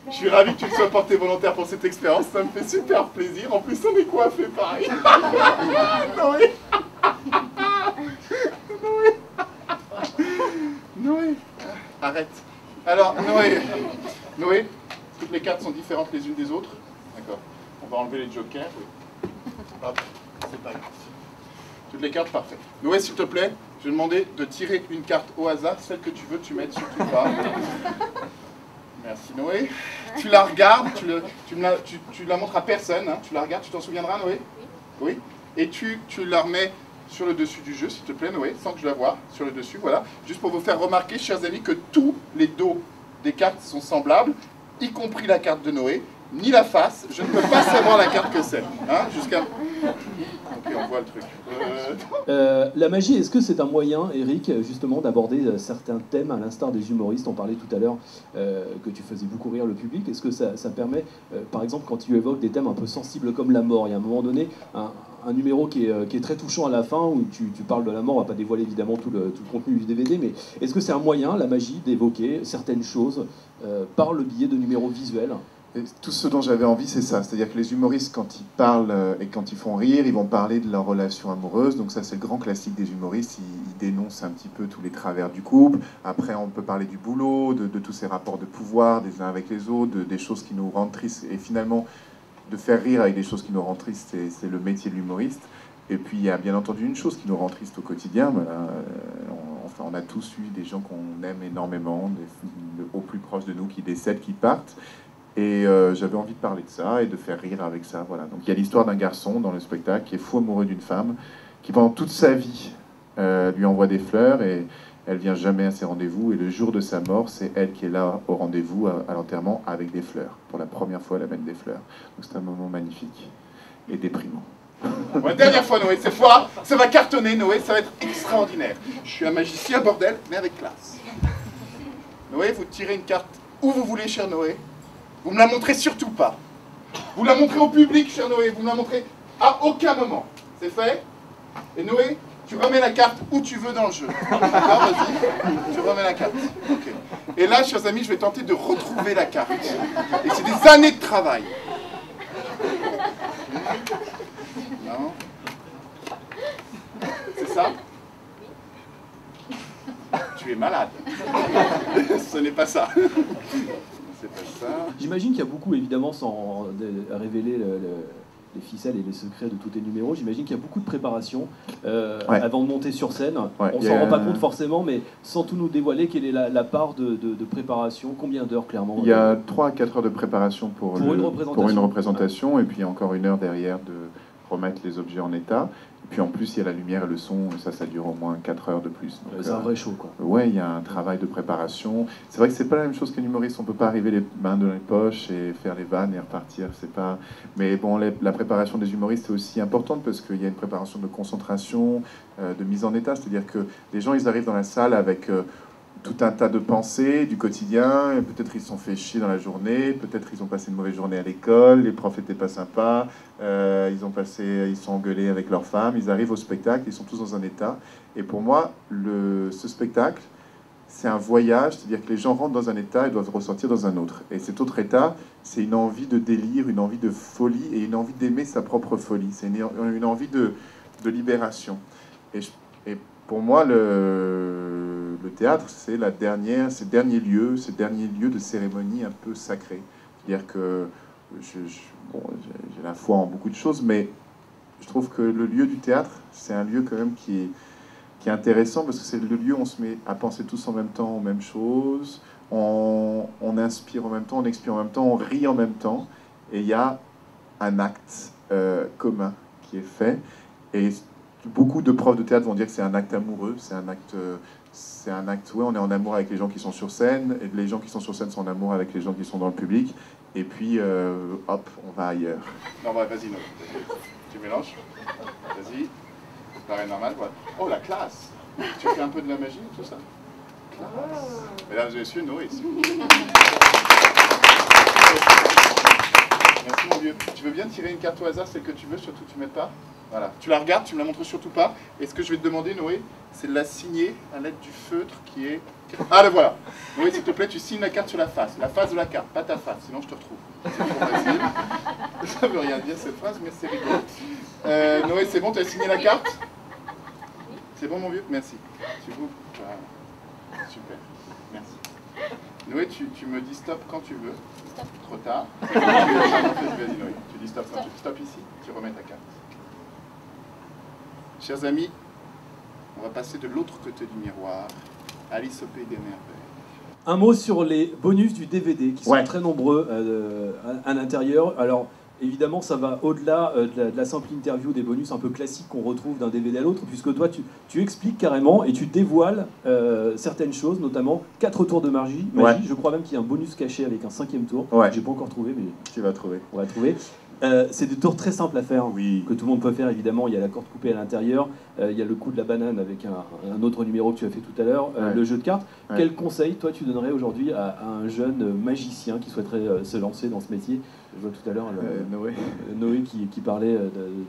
Je suis ravi que tu te sois porté volontaire pour cette expérience, ça me fait super plaisir. En plus, on est coiffé pareil. Noé. Noé. Arrête. Alors, Noé, toutes les cartes sont différentes les unes des autres. D'accord. On va enlever les jokers. Oui. Hop, c'est pas grave. Toutes les cartes, parfait. Noé, s'il te plaît, je vais demander de tirer une carte au hasard. Celle que tu veux, tu m'aides surtout pas. Merci Noé. Tu la regardes, tu la montres à personne. Hein. Tu la regardes, tu t'en souviendras Noé? Oui. Et tu la remets sur le dessus du jeu, s'il te plaît Noé, sans que je la voie, sur le dessus, voilà. Juste pour vous faire remarquer, chers amis, que tous les dos des cartes sont semblables, y compris la carte de Noé, ni la face. Je ne peux pas savoir la carte que c'est. Hein, jusqu'à... Ok, on voit le truc. La magie, est-ce que c'est un moyen, Eric, justement, d'aborder certains thèmes, à l'instar des humoristes? On parlait tout à l'heure que tu faisais beaucoup rire le public. Est-ce que ça permet, par exemple, quand tu évoques des thèmes un peu sensibles comme la mort, il y a un moment donné, un numéro qui est très touchant à la fin, où tu parles de la mort, on ne va pas dévoiler évidemment tout le contenu du DVD, mais est-ce que c'est un moyen, la magie, d'évoquer certaines choses par le biais de numéros visuels? Et tout ce dont j'avais envie, c'est ça. C'est-à-dire que les humoristes, quand ils parlent et quand ils font rire, ils vont parler de leur relation amoureuse. Donc ça, c'est le grand classique des humoristes. Ils dénoncent un petit peu tous les travers du couple. Après, on peut parler du boulot, de tous ces rapports de pouvoir des uns avec les autres, des choses qui nous rendent tristes. Et finalement, de faire rire avec des choses qui nous rendent tristes, c'est le métier de l'humoriste. Et puis, il y a bien entendu une chose qui nous rend triste au quotidien. Voilà, on a tous eu des gens qu'on aime énormément, au plus proches de nous, qui décèdent, qui partent. Et j'avais envie de parler de ça et de faire rire avec ça. Voilà. Donc il y a l'histoire d'un garçon dans le spectacle qui est fou amoureux d'une femme qui pendant toute sa vie lui envoie des fleurs et elle vient jamais à ses rendez-vous. Et le jour de sa mort, c'est elle qui est là au rendez-vous à l'enterrement avec des fleurs. Pour la première fois, elle amène des fleurs. Donc c'est un moment magnifique et déprimant. Ouais, dernière fois Noé, cette fois, ça va cartonner Noé, ça va être extraordinaire. Je suis un magicien bordel, mais avec classe. Noé, vous tirez une carte où vous voulez, cher Noé. Vous ne me la montrez surtout pas. Vous la montrez au public, cher Noé. Vous ne me la montrez à aucun moment. C'est fait? Et Noé, tu remets la carte où tu veux dans le jeu. D'accord, vas-y. Tu remets la carte. Ok. Et là, chers amis, je vais tenter de retrouver la carte. Et c'est des années de travail. Non? C'est ça? Tu es malade. Ce n'est pas ça. J'imagine qu'il y a beaucoup, évidemment, sans révéler les ficelles et les secrets de tous tes numéros, j'imagine qu'il y a beaucoup de préparation avant de monter sur scène. Ouais, on s'en rend pas compte forcément, mais sans tout nous dévoiler, quelle est la part de préparation? Combien d'heures, clairement? Il y a 3 à 4 heures de préparation pour une représentation, et puis encore 1 heure derrière de remettre les objets en état. Puis en plus, il y a la lumière et le son, et ça dure au moins 4 heures de plus. C'est un vrai show, quoi. Ouais, il y a un travail de préparation. C'est vrai que c'est pas la même chose qu'un humoriste. On peut pas arriver les mains dans les poches et faire les vannes et repartir. C'est pas. Mais bon, la préparation des humoristes est aussi importante parce qu'il y a une préparation de concentration, de mise en état. C'est-à-dire que les gens, ils arrivent dans la salle avec tout un tas de pensées du quotidien. Peut-être ils se sont fait chier dans la journée, peut-être ils ont passé une mauvaise journée à l'école, les profs n'étaient pas sympas, ils sont engueulés avec leur femme, ils arrivent au spectacle, ils sont tous dans un état. Et pour moi, ce spectacle, c'est un voyage, c'est-à-dire que les gens rentrent dans un état et doivent ressortir dans un autre. Et cet autre état, c'est une envie de délire, une envie de folie et une envie d'aimer sa propre folie. C'est une envie de libération. Et pour moi, le théâtre, c'est ces derniers lieux de cérémonie un peu sacrés. C'est-à-dire que j'ai la foi en beaucoup de choses, mais je trouve que le lieu du théâtre, c'est un lieu quand même qui est intéressant parce que c'est le lieu où on se met à penser tous en même temps aux mêmes choses, on inspire en même temps, on expire en même temps, on rit en même temps, et il y a un acte commun qui est fait. Et beaucoup de profs de théâtre vont dire que c'est un acte amoureux, c'est un acte, ouais, on est en amour avec les gens qui sont sur scène, et les gens qui sont sur scène sont en amour avec les gens qui sont dans le public, et puis, hop, on va ailleurs. Non, bah, vas-y, tu mélanges, vas-y, ça paraît normal, quoi. Oh, la classe! Tu fais un peu de la magie, tout ça? Classe! Mesdames et messieurs, Noé, ici. Merci, mon vieux. Tu veux bien tirer une carte au hasard, celle que tu veux, surtout tu ne mets pas? Voilà, tu la regardes, tu me la montres surtout pas. Et ce que je vais te demander, Noé, c'est de la signer à l'aide du feutre qui est... Ah, le voilà. Noé, s'il te plaît, tu signes la carte sur la face de la carte, pas ta face, sinon je te retrouve. C'est trop facile. Ça veut rien dire cette phrase, mais c'est rigolo. Noé, c'est bon, tu as signé la carte? C'est bon, mon vieux? Merci. Tu vous... Voilà. Super, merci. Noé, tu me dis stop quand tu veux. Stop. Trop tard. Vas-y, Noé, tu dis stop quand tu veux. Stop ici, tu remets ta carte. Chers amis, on va passer de l'autre côté du miroir. Alice au pays des merveilles. Un mot sur les bonus du DVD, qui sont très nombreux à l'intérieur. Alors, évidemment, ça va au-delà de la simple interview des bonus un peu classiques qu'on retrouve d'un DVD à l'autre, puisque toi, tu expliques carrément et tu dévoiles certaines choses, notamment 4 tours de magie. Je crois même qu'il y a un bonus caché avec un 5e tour. J'ai pas encore trouvé, mais tu vas trouver. On va trouver. C'est des tours très simples à faire, que tout le monde peut faire évidemment. Il y a la corde coupée à l'intérieur, il y a le coup de la banane avec un autre numéro que tu as fait tout à l'heure, le jeu de cartes. Quel conseil, toi, tu donnerais aujourd'hui à un jeune magicien qui souhaiterait se lancer dans ce métier? Je vois tout à l'heure Noé qui parlait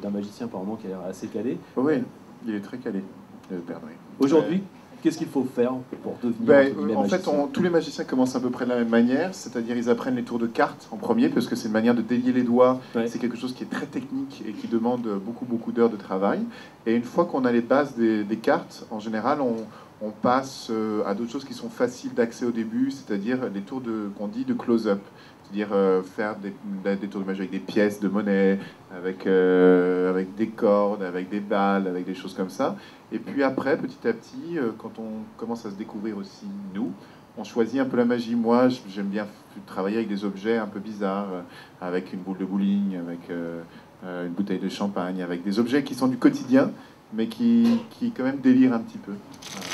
d'un magicien apparemment qui a l'air assez calé. Oui, il est très calé, le Père Noé. Aujourd'hui, qu'est-ce qu'il faut faire pour devenir en fait, tous les magiciens commencent à peu près de la même manière, c'est-à-dire ils apprennent les tours de cartes en premier, parce que c'est une manière de délier les doigts, c'est quelque chose qui est très technique et qui demande beaucoup d'heures de travail. Et une fois qu'on a les bases des cartes, en général, on passe à d'autres choses qui sont faciles d'accès au début, c'est-à-dire les tours qu'on dit de close-up. C'est-à-dire faire des tours de magie avec des pièces de monnaie, avec des cordes, avec des balles, avec des choses comme ça. Et puis après, petit à petit, quand on commence à se découvrir aussi, nous, on choisit un peu la magie. Moi, j'aime bien travailler avec des objets un peu bizarres, avec une boule de bowling, avec une bouteille de champagne, avec des objets qui sont du quotidien, mais qui quand même délirent un petit peu. Voilà.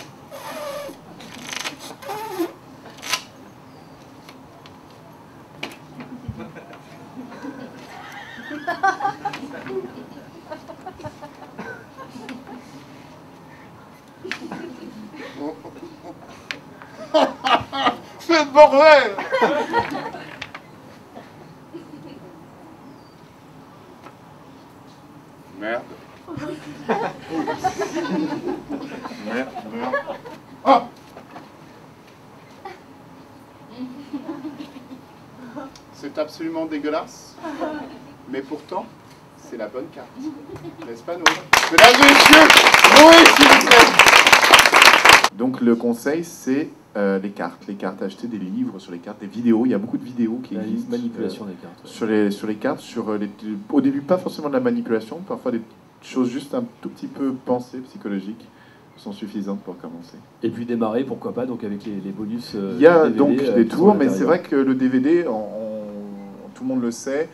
C'est le bordel! Merde. Merde. Ah! C'est absolument dégueulasse, mais pourtant, c'est la bonne carte. N'est-ce pas, Noé? Mesdames et messieurs, Noé, s'il vous plaît! Donc le conseil, c'est les cartes, acheter des livres sur les cartes, des vidéos. Il y a beaucoup de vidéos qui existent. Manipulation des cartes. Sur les cartes, au début, pas forcément de la manipulation, parfois des choses juste un tout petit peu pensées, psychologiques, sont suffisantes pour commencer. Et puis démarrer, pourquoi pas, donc avec les bonus. Il y a DVD, donc des tours, mais c'est vrai que le DVD, tout le monde le sait,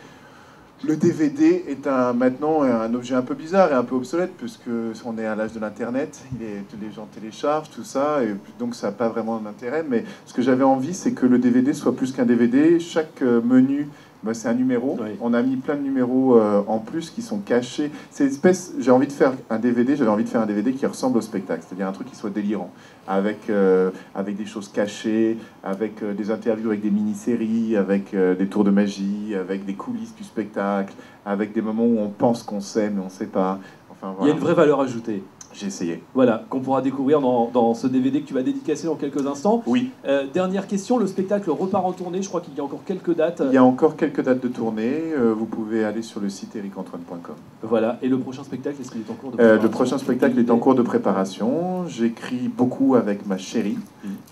le DVD est maintenant un objet un peu bizarre et un peu obsolète, puisque on est à l'âge de l'Internet, les gens téléchargent tout ça, et donc ça n'a pas vraiment d'intérêt. Mais ce que j'avais envie, c'est que le DVD soit plus qu'un DVD. Chaque menu, c'est un numéro. On a mis plein de numéros en plus qui sont cachés. J'avais envie de faire un DVD qui ressemble au spectacle, c'est-à-dire un truc qui soit délirant, avec des choses cachées, avec des interviews avec des mini-séries, avec des tours de magie, avec des coulisses du spectacle, avec des moments où on pense qu'on sait mais on ne sait pas. Enfin, voilà. Il y a une vraie valeur ajoutée. J'ai essayé. Voilà, qu'on pourra découvrir dans ce DVD que tu vas dédicacer dans quelques instants. Oui. Dernière question, le spectacle repart en tournée, je crois qu'il y a encore quelques dates. Il y a encore quelques dates de tournée, vous pouvez aller sur le site ericantoine.com. Voilà, et le prochain spectacle, est-ce qu'il est en cours de préparation? Le prochain spectacle est en cours de préparation, j'écris beaucoup avec ma chérie,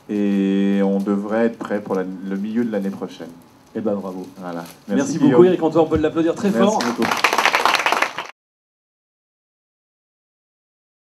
et on devrait être prêt pour le milieu de l'année prochaine. Eh ben bravo. Voilà. Merci beaucoup Eric Antoine, on peut l'applaudir très fort. Merci beaucoup.